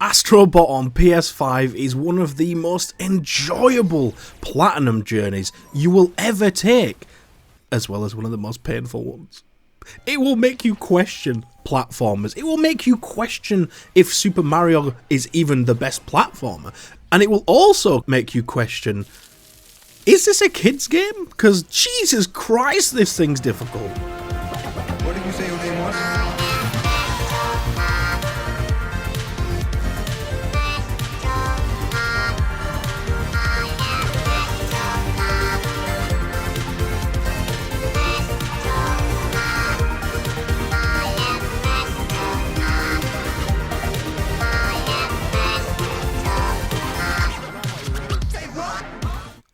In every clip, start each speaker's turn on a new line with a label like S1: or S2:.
S1: Astro Bot on PS5 is one of the most enjoyable platinum journeys you will ever take, as well as one of the most painful ones. It will make you question platformers. It will make you question if Super Mario is even the best platformer. And it will also make you question, is this a kid's game? Because Jesus Christ, this thing's difficult.
S2: What did you say your name was?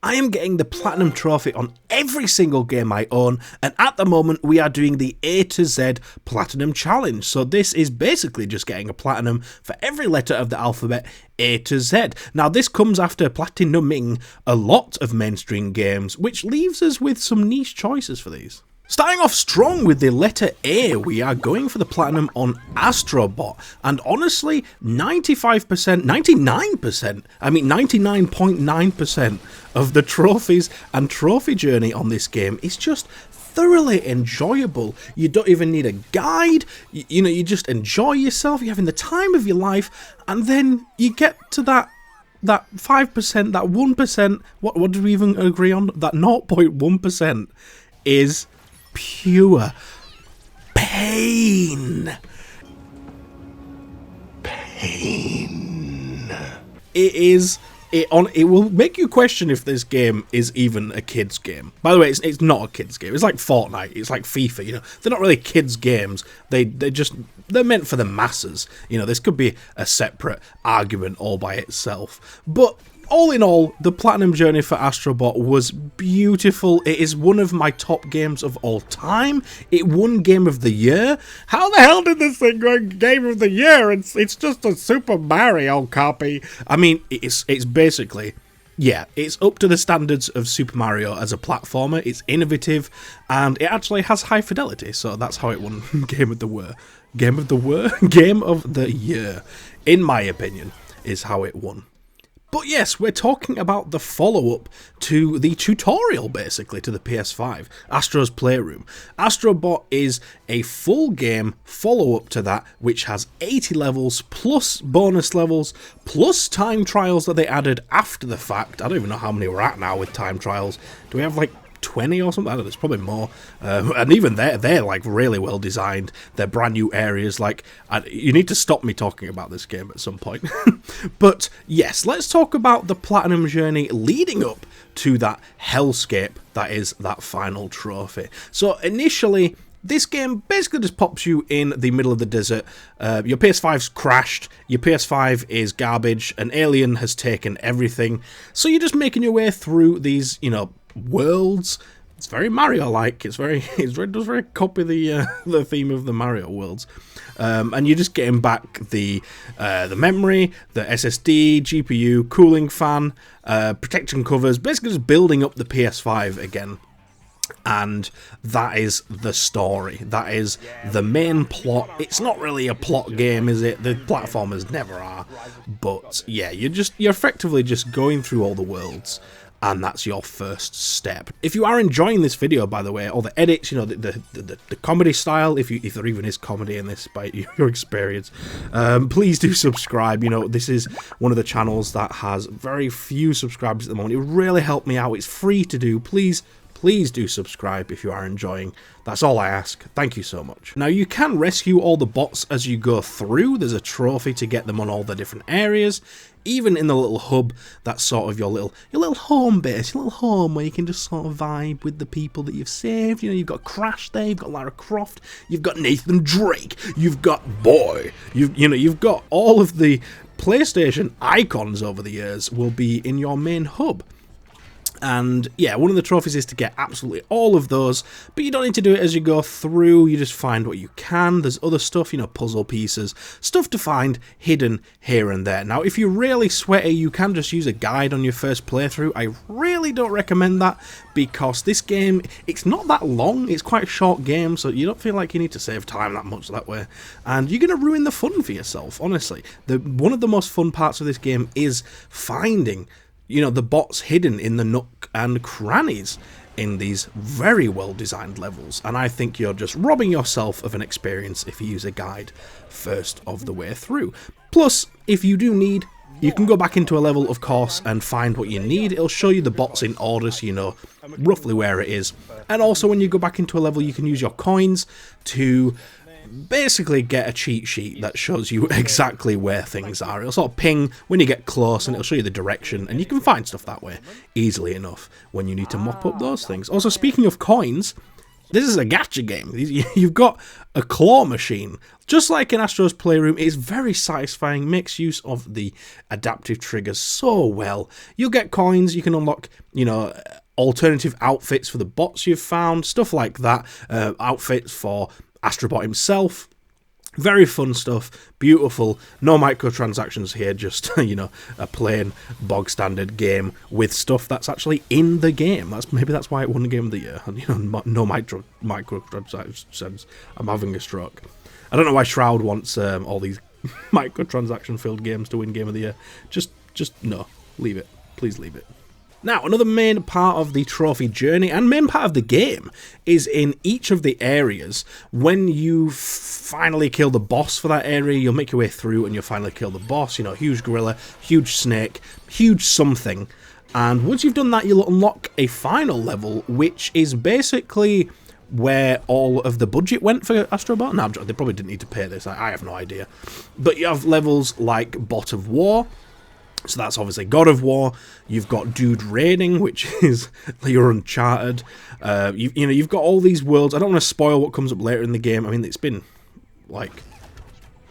S1: I am getting the Platinum Trophy on every single game I own, and at the moment we are doing the A to Z Platinum Challenge. So this is basically just getting a Platinum for every letter of the alphabet A to Z. Now this comes after platinuming a lot of mainstream games, which leaves us with some niche choices for these. Starting off strong with the letter A, we are going for the Platinum on Astro Bot, and honestly, 99.9% of the trophies and trophy journey on this game is just thoroughly enjoyable. You don't even need a guide, you just enjoy yourself, you're having the time of your life, and then you get to that 5%, that 1%, what did we even agree on? That 0.1% is pure pain. It will make you question if this game is even a kid's game. By the way, it's not a kid's game. It's like Fortnite, it's like FIFA, They're not really kids' games. They're meant for the masses. This could be a separate argument all by itself. But all in all, the Platinum journey for Astro Bot was beautiful. It is one of my top games of all time. It won Game of the Year. How the hell did this thing win Game of the Year? It's just a Super Mario copy. I mean, it's basically, yeah, it's up to the standards of Super Mario as a platformer. It's innovative, and it actually has high fidelity, so that's how it won Game of the Year. Game of the Year, in my opinion, is how it won. But yes, we're talking about the follow-up to the tutorial, basically, to the PS5, Astro's Playroom. Astro Bot is a full game follow-up to that, which has 80 levels, plus bonus levels, plus time trials that they added after the fact. I don't even know how many we're at now with time trials. Do we have, like, 20 or something? I don't know, it's probably more. And even they're like really well designed. They're brand new areas. You need to stop me talking about this game at some point. But yes, let's talk about the Platinum journey leading up to that hellscape that is that final trophy. So initially, this game basically just pops you in the middle of the desert. Your PS5's crashed, your PS5 is garbage, an alien has taken everything. So you're just making your way through these, worlds. It's very Mario-like. It does very copy the theme of the Mario worlds. And you're just getting back the memory, the SSD, GPU, cooling fan, protection covers, basically just building up the PS5 again. And that is the story. That is the main plot. It's not really a plot game, is it? The platformers never are. But yeah, you're effectively just going through all the worlds. And that's your first step. If you are enjoying this video, by the way, all the edits, the comedy style, if there even is comedy in this by your experience, please do subscribe. This is one of the channels that has very few subscribers at the moment. It would really help me out. It's free to do. Please do subscribe if you are enjoying. That's all I ask. Thank you so much. Now, you can rescue all the bots as you go through. There's a trophy to get them on all the different areas. Even in the little hub, that's sort of your little home base, your little home where you can just sort of vibe with the people that you've saved. You've got Crash there, you've got Lara Croft, you've got Nathan Drake, you've got Boy, you've got all of the PlayStation icons over the years will be in your main hub. And yeah, one of the trophies is to get absolutely all of those, but you don't need to do it as you go through, you just find what you can. There's other stuff, you know, puzzle pieces, stuff to find hidden here and there. Now, if you're really sweaty, you can just use a guide on your first playthrough. I really don't recommend that, because this game, it's not that long, it's quite a short game, so you don't feel like you need to save time that much that way. And you're going to ruin the fun for yourself, honestly. One of the most fun parts of this game is finding, you know, the bots hidden in the nook and crannies in these very well designed levels, and I think you're just robbing yourself of an experience if you use a guide first of the way through. Plus, if you do need, you can go back into a level, of course, and find what you need. It'll show you the bots in order, so you know roughly where it is. And also, when you go back into a level, you can use your coins to basically get a cheat sheet that shows you exactly where things are. It'll sort of ping when you get close, and it'll show you the direction, and you can find stuff that way easily enough when you need to mop up those things. Also, speaking of coins, this is a gacha game. You've got a claw machine. Just like in Astro's Playroom, it's very satisfying, makes use of the adaptive triggers so well. You'll get coins, you can unlock, you know, alternative outfits for the bots you've found, stuff like that, outfits for Astro Bot himself. Very fun stuff, beautiful, no microtransactions here, just, you know, a plain bog standard game with stuff that's actually in the game. Maybe that's why it won the Game of the Year. You know, no microtransactions. I'm having a stroke. I don't know why Shroud wants all these microtransaction filled games to win Game of the Year. Just no, leave it. Please leave it. Now, another main part of the trophy journey, and main part of the game, is in each of the areas. When you finally kill the boss for that area, you'll make your way through and you'll finally kill the boss. You know, huge gorilla, huge snake, huge something. And once you've done that, you'll unlock a final level, which is basically where all of the budget went for Astro Bot. No, they probably didn't need to pay this, I have no idea. But you have levels like Bot of War. So that's obviously God of War. You've got Dude Raiding, which is your Uncharted. You've got all these worlds. I don't want to spoil what comes up later in the game. I mean, it's been like,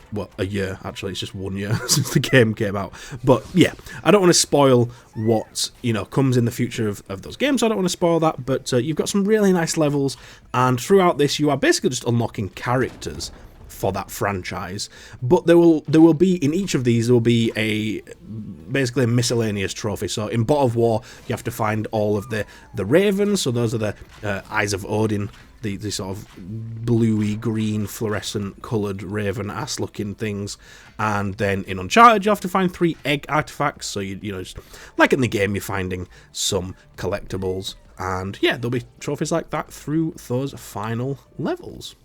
S1: what, a year, actually. It's just 1 year since the game came out. But yeah, I don't want to spoil what, you know, comes in the future of those games. So I don't want to spoil that. But you've got some really nice levels. And throughout this, you are basically just unlocking characters for that franchise, but there will be, in each of these, there will be basically a miscellaneous trophy. So in Bot of War, you have to find all of the ravens, so those are the Eyes of Odin, the sort of bluey green fluorescent coloured raven ass looking things. And then in Uncharted, you have to find 3 egg artifacts, so you know, just like in the game, you're finding some collectibles, and yeah, there'll be trophies like that through those final levels.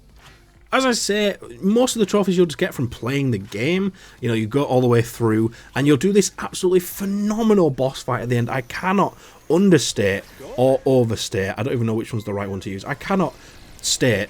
S1: As I say, most of the trophies you'll just get from playing the game. You know, you go all the way through, and you'll do this absolutely phenomenal boss fight at the end. I cannot understate or overstate, I don't even know which one's the right one to use, I cannot state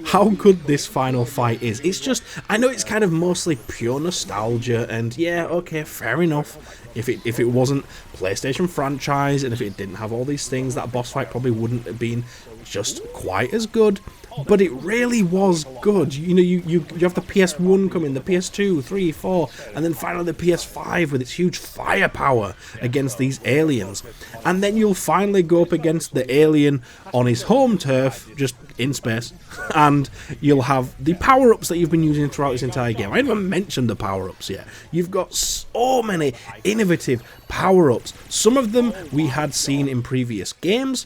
S1: how good this final fight is. It's just, I know it's kind of mostly pure nostalgia, and yeah, okay, fair enough. If it wasn't PlayStation franchise, and if it didn't have all these things, that boss fight probably wouldn't have been just quite as good. But it really was good. You know, you have the PS1 coming, the PS2, 3, 4, and then finally the PS5 with its huge firepower against these aliens. And then you'll finally go up against the alien on his home turf, just in space, and you'll have the power-ups that you've been using throughout this entire game. I haven't even mentioned the power-ups yet. You've got so many innovative power-ups. Some of them we had seen in previous games,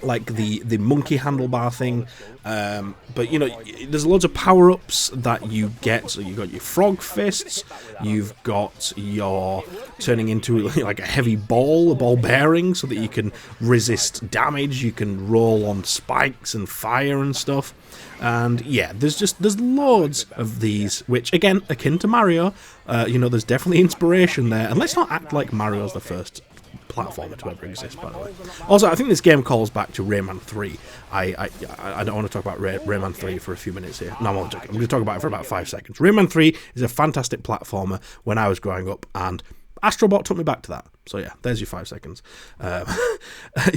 S1: like the monkey handlebar thing, but you know, there's loads of power-ups that you get. So you've got your frog fists, you've got your turning into like a heavy ball, a ball bearing, so that you can resist damage, you can roll on spikes and fire and stuff. And yeah, there's loads of these, which again, akin to Mario, you know, there's definitely inspiration there. And let's not act like Mario's the first platformer to ever exist, by the way. Also, I think this game calls back to Rayman 3. I don't want to talk about Rayman 3 for a few minutes here. No, I'm not joking. I'm going to talk about it for about 5 seconds. Rayman 3 is a fantastic platformer when I was growing up, and Astro Bot took me back to that. So yeah, there's your 5 seconds.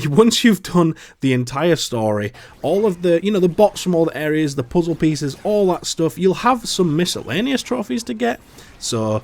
S1: Once you've done the entire story, all of the, you know, the bots from all the areas, the puzzle pieces, all that stuff, you'll have some miscellaneous trophies to get. So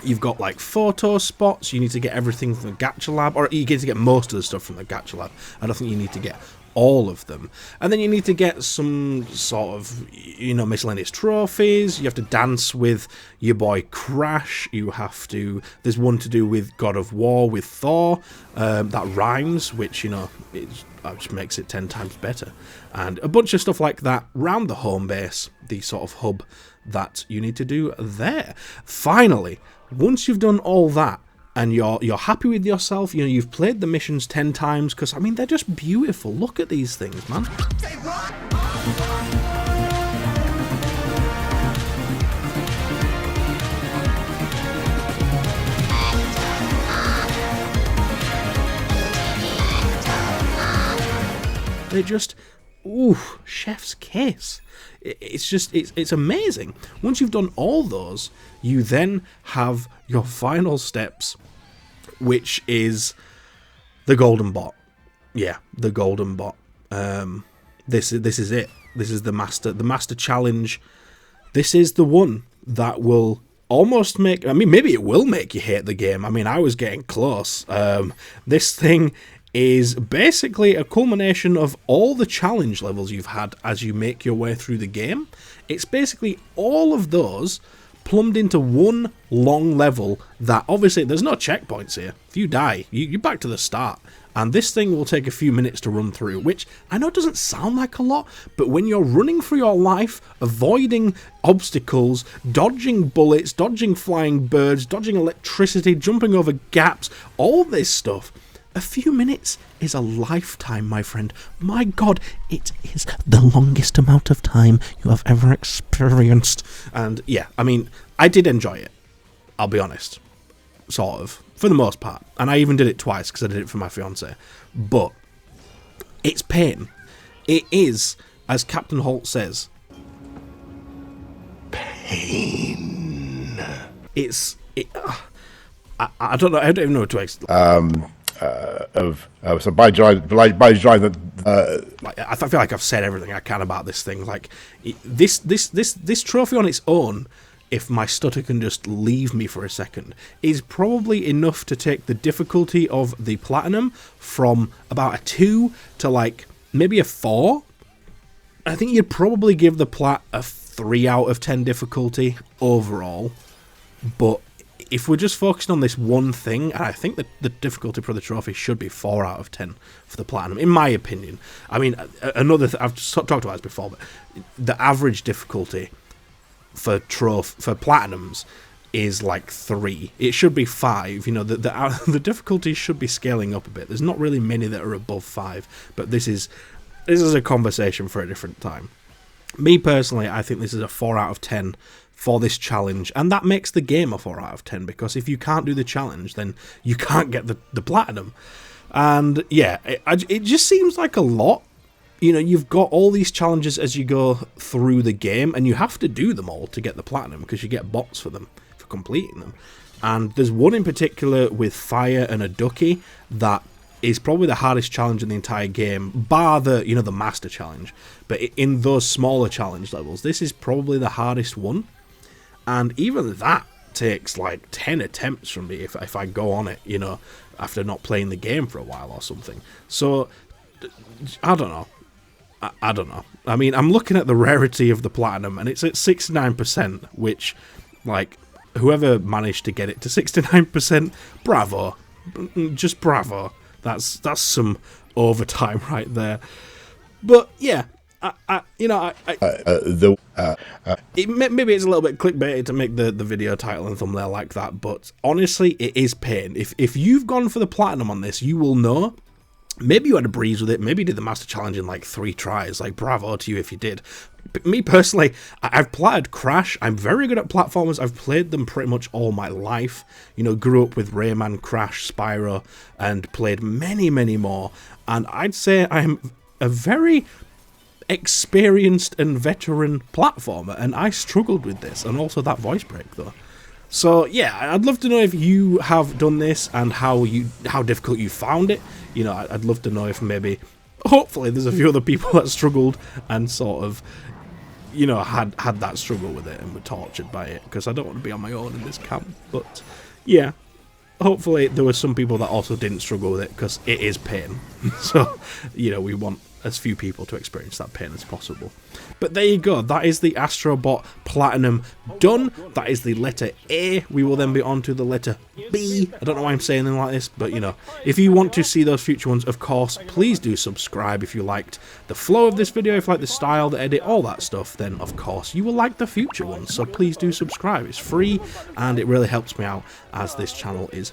S1: You've got like photo spots. You need to get everything from the gacha lab, or you get to get most of the stuff from the gacha lab. I don't think you need to get all of them. And then you need to get some sort of, miscellaneous trophies. You have to dance with your boy Crash. There's one to do with God of War with Thor, that rhymes, which, it just makes it 10 times better. And a bunch of stuff like that round the home base, the sort of hub that you need to do there. Finally, once you've done all that, and you're happy with yourself, you've played the missions 10 times, because, they're just beautiful. Look at these things, man. They're just, chef's kiss. It's amazing. Once you've done all those, you then have your final steps, which is the golden bot. Yeah, the golden bot. This is it. This is the master challenge. This is the one that will almost make, maybe it will make you hate the game. I was getting close. This thing is basically a culmination of all the challenge levels you've had as you make your way through the game. It's basically all of those plumbed into one long level that, obviously, there's no checkpoints here. If you die, you're back to the start. And this thing will take a few minutes to run through, which I know doesn't sound like a lot, but when you're running for your life, avoiding obstacles, dodging bullets, dodging flying birds, dodging electricity, jumping over gaps, all this stuff, a few minutes is a lifetime, my friend. My God, it is the longest amount of time you have ever experienced. And yeah, I did enjoy it. I'll be honest. Sort of. For the most part. And I even did it twice because I did it for my fiance. But it's pain. It is, as Captain Holt says, pain. I don't know. I don't even know what to explain.
S3: So by joining that,
S1: I feel like I've said everything I can about this thing. Like this trophy on its own, if my stutter can just leave me for a second, is probably enough to take the difficulty of the platinum from about a 2 to like maybe a 4. I think you'd probably give the plat a 3 out of 10 difficulty overall, but if we're just focusing on this one thing, and I think that the difficulty for the trophy should be 4 out of 10 for the platinum, in my opinion. I've talked about this before, but the average difficulty for platinums is like 3. It should be 5. The difficulty should be scaling up a bit. There's not really many that are above 5, but this is a conversation for a different time. Me personally, I think this is a 4 out of 10 for this challenge, and that makes the game a 4 out of 10, because if you can't do the challenge, then you can't get the platinum. And yeah, it just seems like a lot. You've got all these challenges as you go through the game, and you have to do them all to get the platinum, because you get bots for completing them. And there's one in particular with fire and a ducky that is probably the hardest challenge in the entire game, bar the master challenge. But in those smaller challenge levels, this is probably the hardest one. And even that takes like 10 attempts from me if I go on it, after not playing the game for a while or something. So, I don't know. I don't know. I'm looking at the rarity of the platinum, and it's at 69%, which, like, whoever managed to get it to 69%, bravo. Just bravo. That's some overtime right there. But, yeah. Maybe it's a little bit clickbait to make the video title and thumbnail like that, but honestly, it is pain. If you've gone for the platinum on this, you will know. Maybe you had a breeze with it. Maybe you did the master challenge in like 3 tries. Like, bravo to you if you did. But me personally, I've platted Crash. I'm very good at platformers. I've played them pretty much all my life. Grew up with Rayman, Crash, Spyro, and played many, many more. And I'd say I'm a very experienced and veteran platformer, and I struggled with this, and also that voice break though. So yeah, I'd love to know if you have done this and how difficult you found it. I'd love to know if maybe, hopefully, there's a few other people that struggled and sort of you know, had that struggle with it and were tortured by it, because I don't want to be on my own in this camp. But yeah, hopefully there were some people that also didn't struggle with it, because it is pain. So, you know, we want as few people to experience that pain as possible. But there you go, that is the Astro Bot Platinum done. That is the letter A. We will then be on to the letter B. I don't know why I'm saying them like this, but you know, if you want to see those future ones, of course, please do subscribe. If you liked the flow of this video, if you like the style, the edit, all that stuff, then of course you will like the future ones. So please do subscribe. It's free and it really helps me out, as this channel is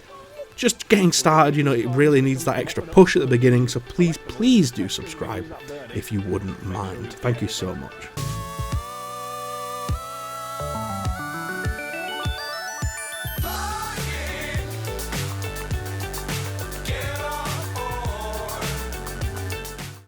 S1: just getting started. You know, it really needs that extra push at the beginning, so please do subscribe if you wouldn't mind. Thank you so much.